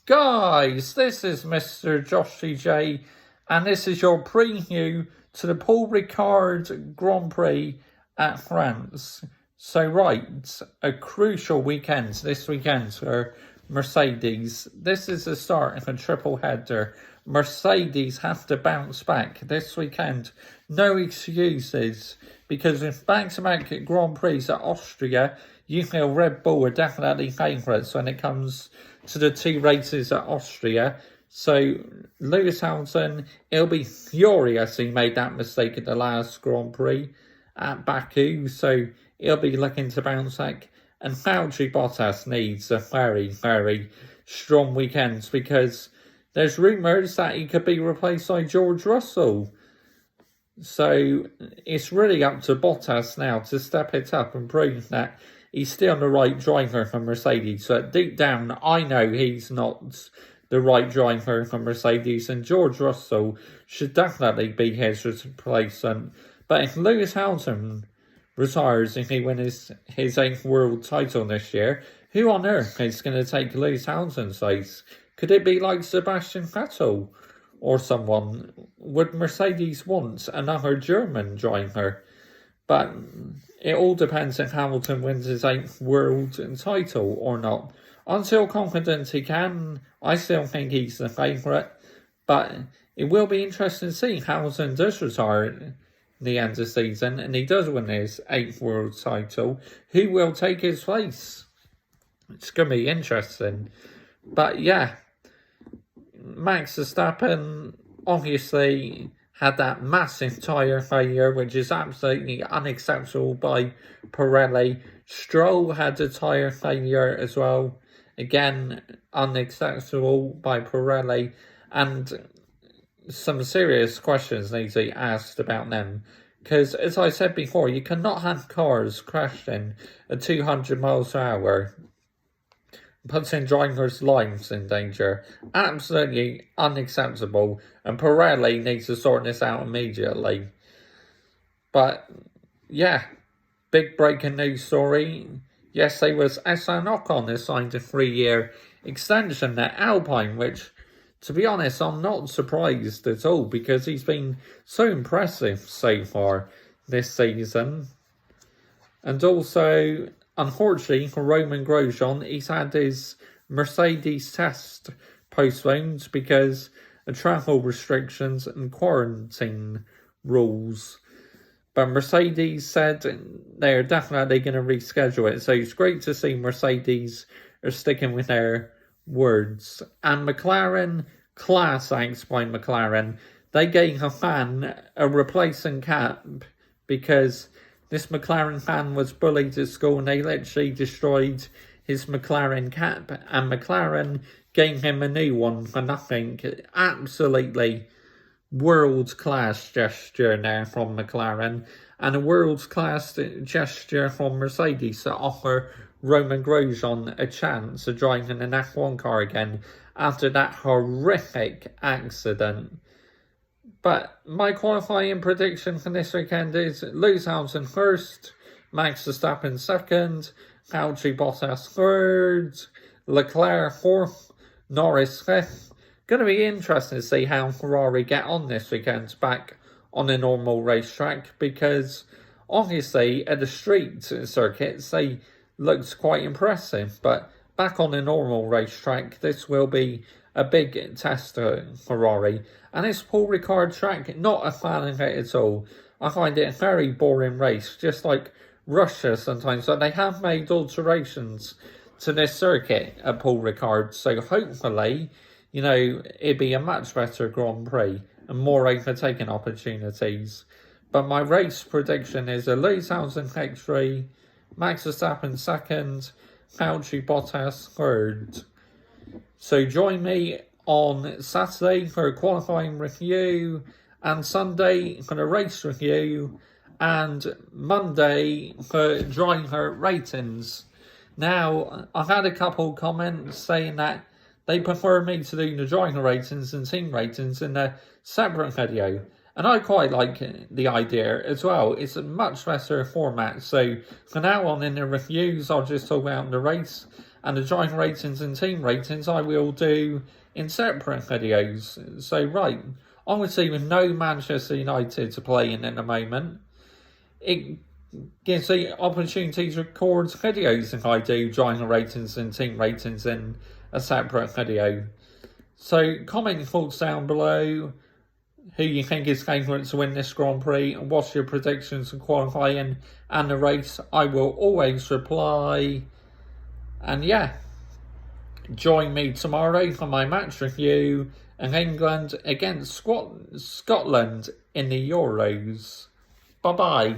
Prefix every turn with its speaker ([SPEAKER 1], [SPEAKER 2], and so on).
[SPEAKER 1] Guys, this is Mr. Joshy J, and this is your preview to the Paul Ricard Grand Prix at France. So right, a crucial weekend this weekend for Mercedes. This is the start of a triple header. Mercedes have to bounce back this weekend. No excuses, because with back-to-back Grand Prix at Austria, you feel Red Bull are definitely favourites when it comes to the two races at Austria. So Lewis Hamilton, he'll be furious he made that mistake at the last Grand Prix at Baku, so he'll be looking to bounce back. And Valtteri Bottas needs a very, very strong weekend, because there's rumours that he could be replaced by George Russell. So it's really up to Bottas now to step it up and prove that he's still the right driver for Mercedes. So deep down, I know he's not the right driver for Mercedes, and George Russell should definitely be his replacement. But if Lewis Hamilton retires, if he wins his 8th world title this year, who on earth is going to take Lewis Hamilton's place? Could it be like Sebastian Vettel or someone? Would Mercedes want another German driver? But it all depends if Hamilton wins his 8th world title or not. I'm still confident he can. I still think he's the favourite. But it will be interesting to see if Hamilton does retire at the end of the season and he does win his 8th world title. Who will take his place? It's going to be interesting. But yeah, Max Verstappen obviously had that massive tyre failure, which is absolutely unacceptable by Pirelli. Stroll had a tyre failure as well. Again, unacceptable by Pirelli. And some serious questions need to be asked about them. Because, as I said before, you cannot have cars crashing at 200 miles per hour, putting drivers' lives in danger. Absolutely unacceptable, and Pirelli needs to sort this out immediately. But yeah, big breaking news story. Yesterday was Esteban Ocon has signed a 3-year extension at Alpine, which, to be honest, I'm not surprised at all, because he's been so impressive so far this season. And also, unfortunately for Roman Grosjean, he's had his Mercedes test postponed because of travel restrictions and quarantine rules. But Mercedes said they're definitely going to reschedule it. So it's great to see Mercedes are sticking with their words. And McLaren, class acts by McLaren, they gave a fan a replacing cap because this McLaren fan was bullied at school and they literally destroyed his McLaren cap, and McLaren gave him a new one for nothing. Absolutely world-class gesture there from McLaren, and a world-class gesture from Mercedes to offer Roman Grosjean a chance of driving an F1 car again after that horrific accident. But my qualifying prediction for this weekend is Lewis Hamilton first, Max Verstappen second, Valtteri Bottas third, Leclerc fourth, Norris fifth. Going to be interesting to see how Ferrari get on this weekend back on a normal racetrack, because obviously at the street circuits they looked quite impressive, but back on a normal racetrack this will be a big test for Ferrari. And it's Paul Ricard track, not a fan of it at all. I find it a very boring race, just like Russia sometimes. But they have made alterations to this circuit at Paul Ricard, so hopefully, you know, it'd be a much better Grand Prix and more overtaking opportunities. But my race prediction is a Lewis Hamilton victory, Max Verstappen second, Valtteri Bottas third. So join me on Saturday for a qualifying review, and Sunday for the race review, and Monday for driver ratings. Now, I've had a couple comments saying that they prefer me to do the driver ratings and team ratings in a separate video. And I quite like the idea as well. It's a much better format. So from now on in the reviews, I'll just talk about the race. and the driver ratings and team ratings I will do in separate videos. So right, obviously with no Manchester United to play in at the moment, it gives the opportunity to record videos if I do driver ratings and team ratings in a separate video. So comment your thoughts down below, who you think is favourite to win this Grand Prix, and what's your predictions for qualifying and the race. I will always reply. And yeah, join me tomorrow for my match review of England against Scotland in the Euros. Bye bye.